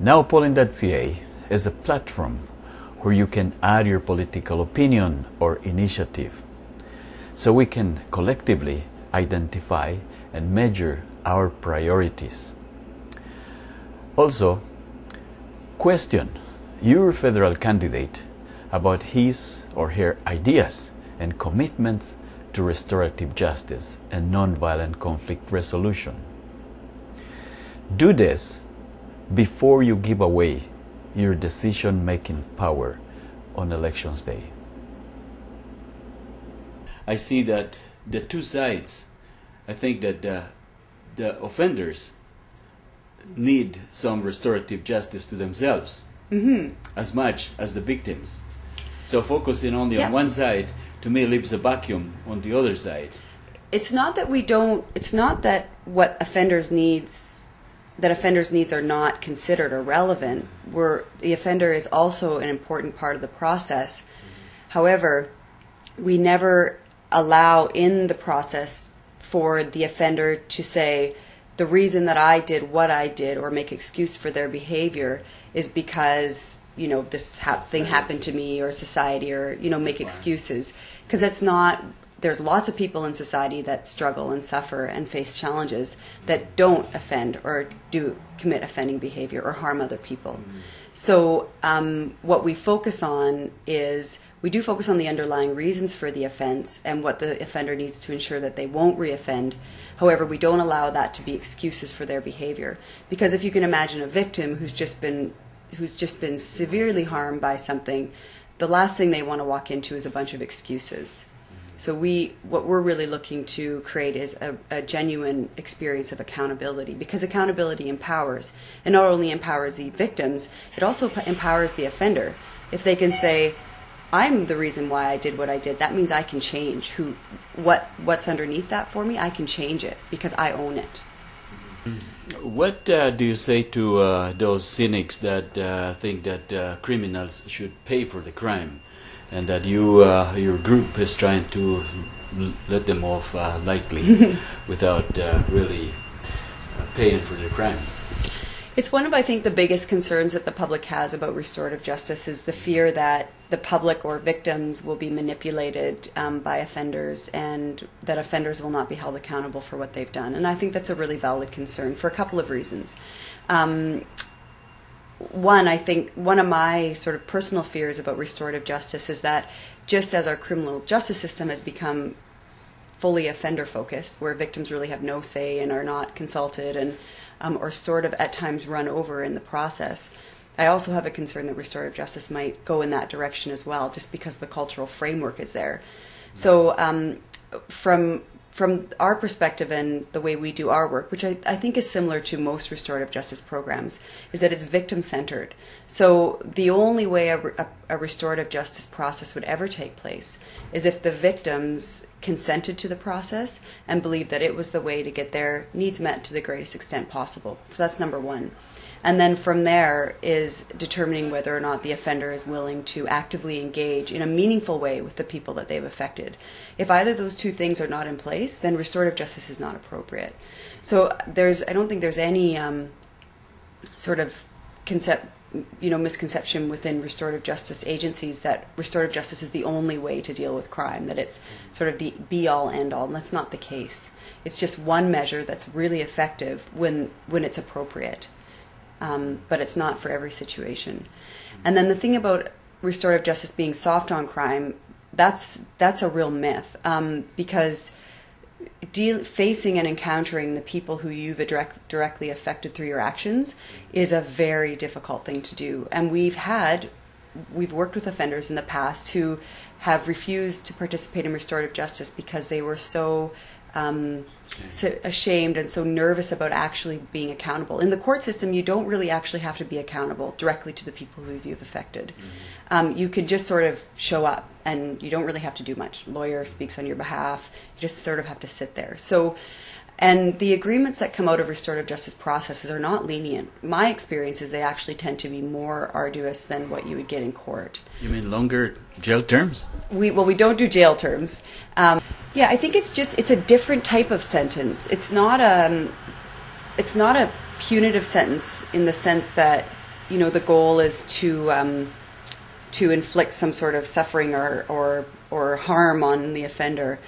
NowPolling.ca is a platform where you can add your political opinion or initiative so we can collectively identify and measure our priorities. Also, question your federal candidate about his or her ideas and commitments to restorative justice and nonviolent conflict resolution. Do this before you give away your decision-making power on elections day. I see that the two sides, I think that the offenders need some restorative justice to themselves as much as the victims. So focusing only on one side, to me, leaves a vacuum on the other side. It's not that we don't, it's not that what offenders' needs are not considered or relevant. The offender is also an important part of the process. However, we never allow in the process for the offender to say, the reason that I did what I did or make excuse for their behavior is because, you know, this thing happened to me or society, or, you know, make excuses. Because it's not, there's lots of people in society that struggle and suffer and face challenges that don't offend or do commit offending behavior or harm other people. So what we focus on is, we do focus on the underlying reasons for the offense and what the offender needs to ensure that they won't reoffend. However, we don't allow that to be excuses for their behavior. Because if you can imagine a victim who's just been severely harmed by something, the last thing they want to walk into is a bunch of excuses. So what we're really looking to create is a genuine experience of accountability, because accountability empowers. And not only empowers the victims, it also empowers the offender. If they can say, I'm the reason why I did what I did, that means I can change what's underneath that for me. I can change it because I own it. What do you say to those cynics that think that criminals should pay for the crime, and that your group is trying to let them off lightly without really paying for their crime? It's one of, I think, the biggest concerns that the public has about restorative justice is the fear that the public or victims will be manipulated by offenders, and that offenders will not be held accountable for what they've done. And I think that's a really valid concern for a couple of reasons. One, I think one of my sort of personal fears about restorative justice is that just as our criminal justice system has become fully offender focused, where victims really have no say and are not consulted and or sort of at times run over in the process, I also have a concern that restorative justice might go in that direction as well, just because the cultural framework is there. So from our perspective and the way we do our work, which I think is similar to most restorative justice programs, is that it's victim-centered. So the only way a restorative justice process would ever take place is if the victims consented to the process and believed that it was the way to get their needs met to the greatest extent possible. So that's number one. And then from there is determining whether or not the offender is willing to actively engage in a meaningful way with the people that they've affected. If either of those two things are not in place, then restorative justice is not appropriate. So I don't think there's any sort of misconception within restorative justice agencies that restorative justice is the only way to deal with crime, that it's sort of the be-all, end-all, and that's not the case. It's just one measure that's really effective when it's appropriate. But it's not for every situation. And then the thing about restorative justice being soft on crime, that's a real myth, because facing and encountering the people who you've directly affected through your actions is a very difficult thing to do. And we've worked with offenders in the past who have refused to participate in restorative justice because they were so ashamed and so nervous about actually being accountable. In the court system, you don't really actually have to be accountable directly to the people who you've affected. You can just sort of show up, and you don't really have to do much. Lawyer speaks on your behalf. You just sort of have to sit there. So, and the agreements that come out of restorative justice processes are not lenient. My experience is they actually tend to be more arduous than what you would get in court. You mean longer jail terms? We don't do jail terms. Yeah, I think it's a different type of sentence. It's not a punitive sentence in the sense that the goal is to inflict some sort of suffering or harm on the offender.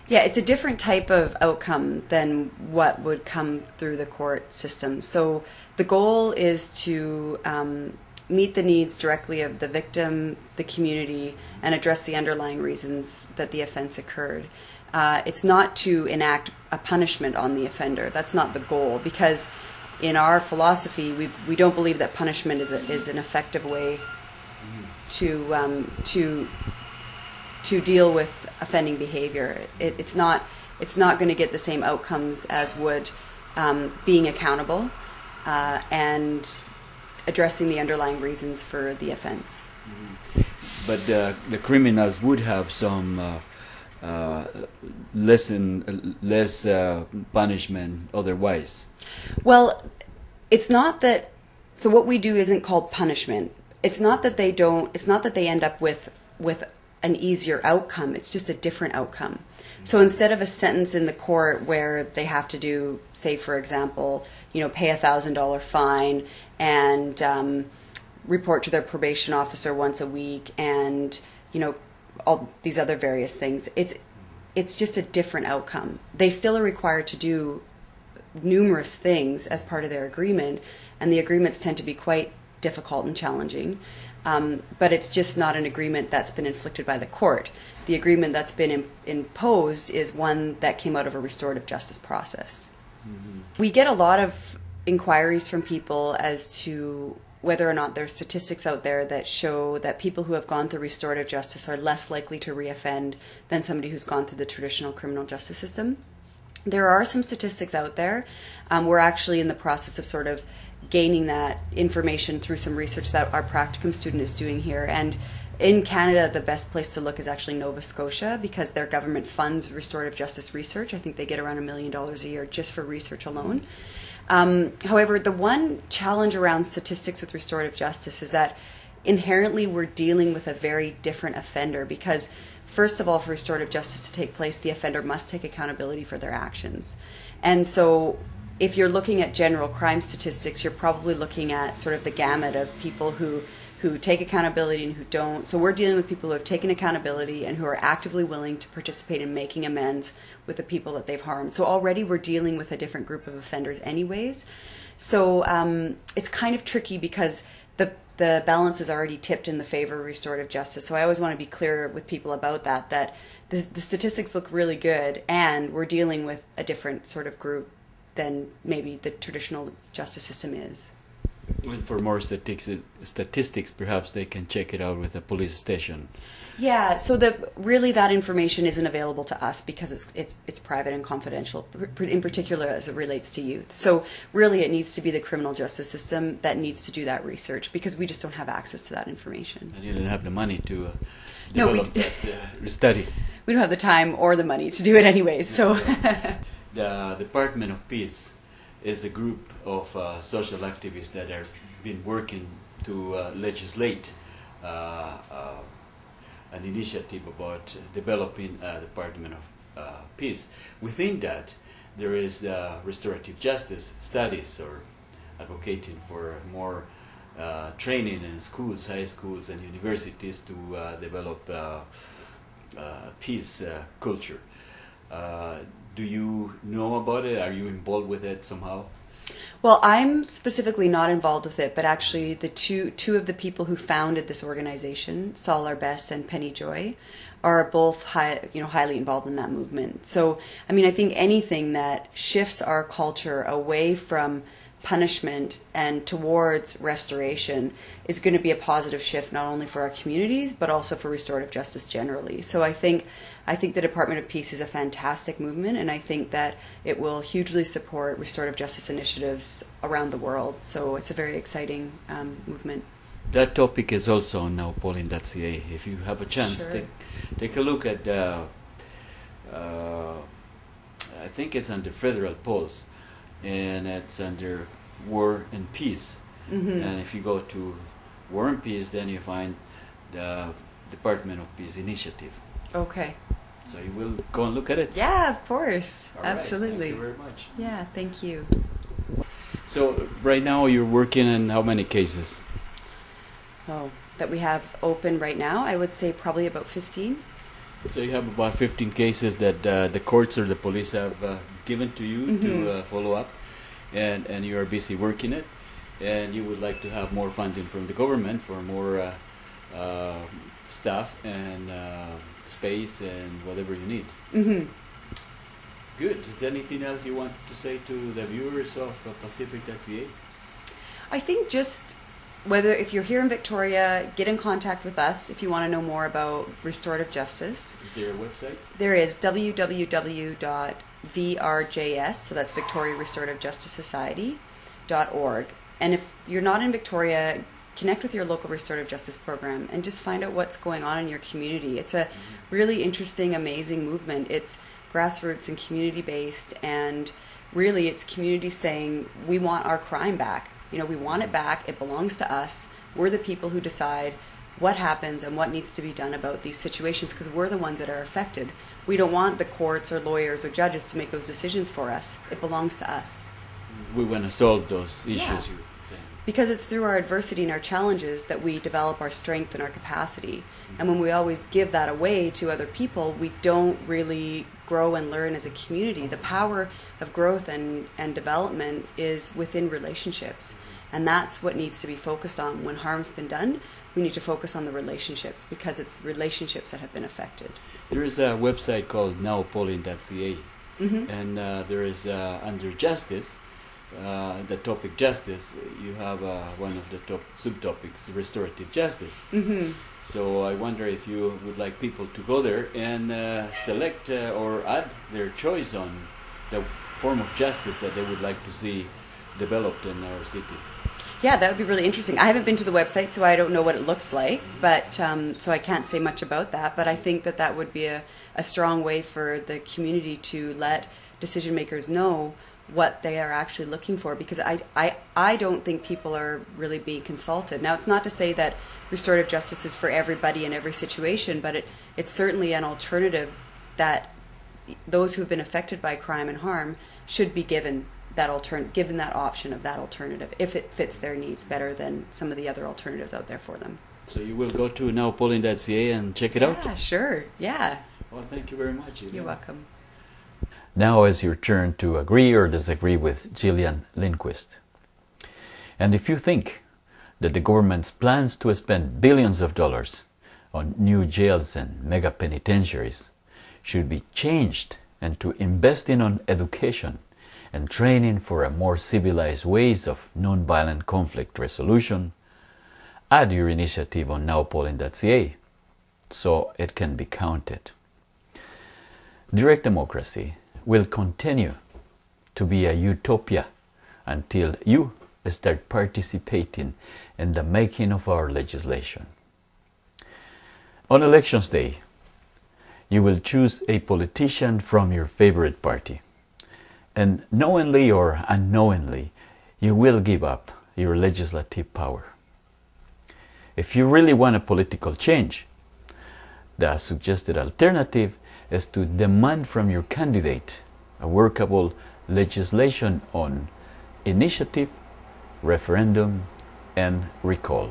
Yeah, it's a different type of outcome than what would come through the court system. So the goal is to meet the needs directly of the victim, the community, and address the underlying reasons that the offense occurred. It's not to enact a punishment on the offender. That's not the goal, because in our philosophy, we don't believe that punishment is an effective way to deal with offending behavior. It's not going to get the same outcomes as would being accountable and addressing the underlying reasons for the offense. But the criminals would have some less punishment otherwise. Well, it's not that. So what we do isn't called punishment. It's not that they don't. It's not that they end up with an easier outcome. It's just a different outcome. So instead of a sentence in the court where they have to do, say, for example, pay $1,000 fine and report to their probation officer once a week, and all these other various things, it's just a different outcome. They still are required to do numerous things as part of their agreement, and the agreements tend to be quite difficult and challenging. But it's just not an agreement that's been inflicted by the court. The agreement that's been imposed is one that came out of a restorative justice process. Mm-hmm. We get a lot of inquiries from people as to whether or not there's statistics out there that show that people who have gone through restorative justice are less likely to reoffend than somebody who's gone through the traditional criminal justice system. There are some statistics out there. We're actually in the process of sort of gaining that information through some research that our practicum student is doing here. And in Canada, the best place to look is actually Nova Scotia, because their government funds restorative justice research. I think they get around $1 million a year just for research alone. However, the one challenge around statistics with restorative justice is that inherently we're dealing with a very different offender, because first of all, for restorative justice to take place, the offender must take accountability for their actions. And so if you're looking at general crime statistics, you're probably looking at sort of the gamut of people who take accountability and who don't. So we're dealing with people who have taken accountability and who are actively willing to participate in making amends with the people that they've harmed. So already we're dealing with a different group of offenders anyways. So it's kind of tricky because the balance is already tipped in the favor of restorative justice. So I always want to be clear with people about that the statistics look really good, and we're dealing with a different sort of group than maybe the traditional justice system is. And for more statistics, perhaps they can check it out with a police station. Yeah, so that information isn't available to us because it's private and confidential, in particular as it relates to youth. So really it needs to be the criminal justice system that needs to do that research, because we just don't have access to that information. And you don't have the money to develop that study. We don't have the time or the money to do it anyways. So the Department of Peace is a group of social activists that have been working to legislate an initiative about developing a Department of Peace. Within that, there is the Restorative Justice studies, or advocating for more training in schools, high schools and universities to develop peace culture. Do you know about it? Are you involved with it somehow? Well, I'm specifically not involved with it, but actually the two of the people who founded this organization, Saul Arbess and Penny Joy, are both highly involved in that movement. So, I mean, I think anything that shifts our culture away from punishment and towards restoration is going to be a positive shift, not only for our communities but also for restorative justice generally. So I think the Department of Peace is a fantastic movement, and I think that it will hugely support restorative justice initiatives around the world. So it's a very exciting movement. That topic is also on nowpolin.ca. If you have a chance, sure. take a look at I think it's under federal polls, and it's under War and Peace. Mm-hmm. And if you go to War and Peace, then you find the Department of Peace initiative. Okay. So you will go and look at it? Yeah, of course. All absolutely. Right. Thank you very much. Yeah, thank you. So right now you're working in how many cases? Oh, that we have open right now, I would say probably about 15. So you have about 15 cases that the courts or the police have given to you to follow up, and you are busy working it, and you would like to have more funding from the government for more staff and space and whatever you need. Mm-hmm. Good. Is there anything else you want to say to the viewers of Pacific.ca? I think just whether if you're here in Victoria, get in contact with us if you want to know more about restorative justice. Is there a website? There is www.vrjs, so that's Victoria Restorative Justice Society.org. And if you're not in Victoria, connect with your local restorative justice program and just find out what's going on in your community. It's a really interesting, amazing movement. It's grassroots and community-based, and really it's community saying, we want our crime back. You know, we want it back. It belongs to us. We're the people who decide what happens and what needs to be done about these situations because we're the ones that are affected. We don't want the courts or lawyers or judges to make those decisions for us. It belongs to us. We want to solve those issues, Yeah. you would say. Because it's through our adversity and our challenges that we develop our strength and our capacity. And when we always give that away to other people, we don't really grow and learn as a community. The power of growth and development is within relationships. And that's what needs to be focused on. When harm's been done, we need to focus on the relationships because it's relationships that have been affected. There is a website called nowpolin.ca, and there is under justice, the topic justice, you have one of the top subtopics, restorative justice. So I wonder if you would like people to go there and select or add their choice on the form of justice that they would like to see developed in our city. Yeah, that would be really interesting. I haven't been to the website, so I don't know what it looks like, but so I can't say much about that. But I think that that would be a strong way for the community to let decision makers know what they are actually looking for, because I don't think people are really being consulted. Now, it's not to say that restorative justice is for everybody in every situation, but it's certainly an alternative that those who have been affected by crime and harm should be given that option of that alternative if it fits their needs better than some of the other alternatives out there for them. So you will go to nowpolin.ca and check it out? Yeah, sure. Yeah. Well, thank you very much. You're welcome. Now is your turn to agree or disagree with Gillian Lindquist. And if you think that the government's plans to spend billions of dollars on new jails and mega penitentiaries should be changed and to invest on education and training for a more civilized ways of non-violent conflict resolution, add your initiative on nowpolin.ca so it can be counted. Direct democracy will continue to be a utopia until you start participating in the making of our legislation. On elections day, you will choose a politician from your favorite party, and knowingly or unknowingly, you will give up your legislative power. If you really want a political change, the suggested alternative is to demand from your candidate a workable legislation on initiative, referendum, and recall.